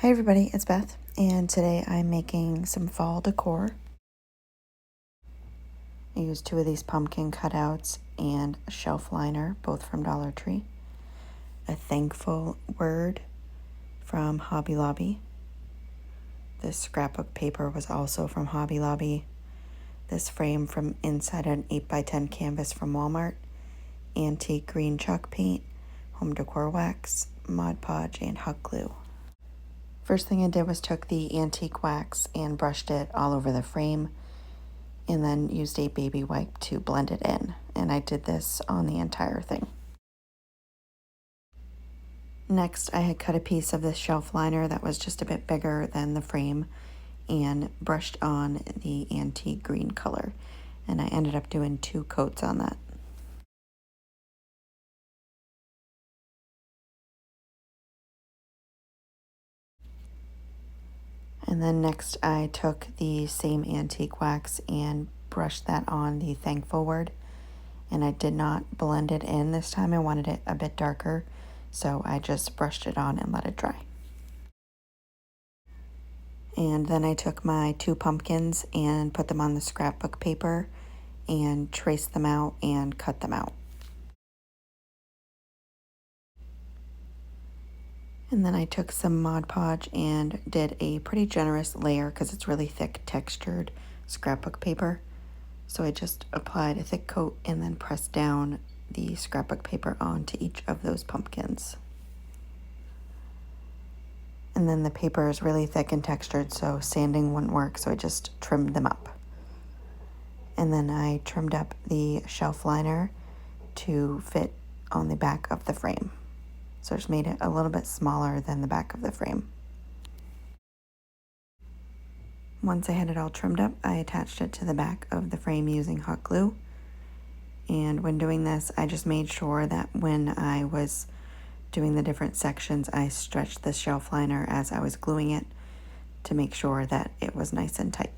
Hi everybody, it's Beth, and today I'm making some fall decor. I used 2 of these pumpkin cutouts and a shelf liner, both from Dollar Tree. A thankful word from Hobby Lobby. This scrapbook paper was also from Hobby Lobby. This frame from inside an 8x10 canvas from Walmart. Antique green chalk paint, home decor wax, Mod Podge, and hot glue. First thing I did was took the antique wax and brushed it all over the frame, and then used a baby wipe to blend it in. And I did this on the entire thing. Next, I had cut a piece of this shelf liner that was just a bit bigger than the frame and brushed on the antique green color. And I ended up doing 2 coats on that. And then next I took the same antique wax and brushed that on the thankful word. And I did not blend it in this time. I wanted it a bit darker, so I just brushed it on and let it dry. And then I took my 2 pumpkins and put them on the scrapbook paper and traced them out and cut them out. And then I took some Mod Podge and did a pretty generous layer because it's really thick textured scrapbook paper. So I just applied a thick coat and then pressed down the scrapbook paper onto each of those pumpkins. And then the paper is really thick and textured, so sanding wouldn't work, so I just trimmed them up. And then I trimmed up the shelf liner to fit on the back of the frame. So I just made it a little bit smaller than the back of the frame. Once I had it all trimmed up, I attached it to the back of the frame using hot glue. And when doing this, I just made sure that when I was doing the different sections, I stretched the shelf liner as I was gluing it to make sure that it was nice and tight.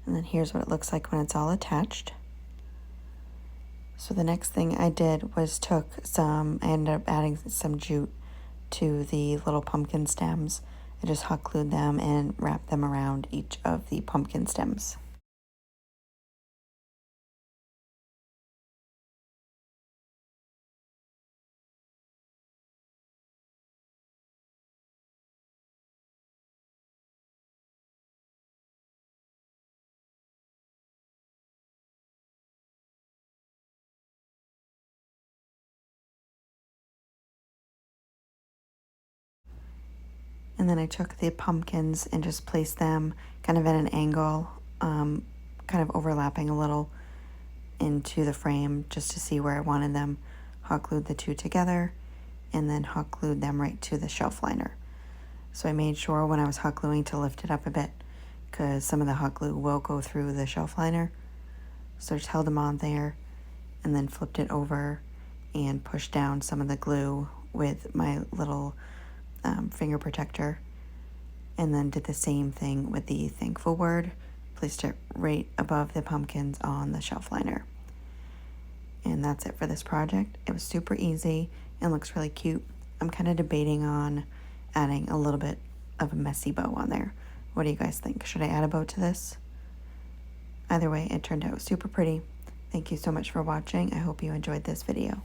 And then here's what it looks like when it's all attached. So the next thing I did was I ended up adding some jute to the little pumpkin stems. I just hot glued them and wrapped them around each of the pumpkin stems. And then I took the pumpkins and just placed them kind of at an angle, kind of overlapping a little into the frame just to see where I wanted them. Hot glued the 2 together and then hot glued them right to the shelf liner. So I made sure when I was hot gluing to lift it up a bit because some of the hot glue will go through the shelf liner. So I just held them on there and then flipped it over and pushed down some of the glue with my little finger protector, and then did the same thing with the thankful word. Placed it right above the pumpkins on the shelf liner. And that's it for this project. It was super easy and looks really cute. I'm kind of debating on adding a little bit of a messy bow on there. What do you guys think? Should I add a bow to this? Either way, it turned out super pretty. Thank you so much for watching. I hope you enjoyed this video.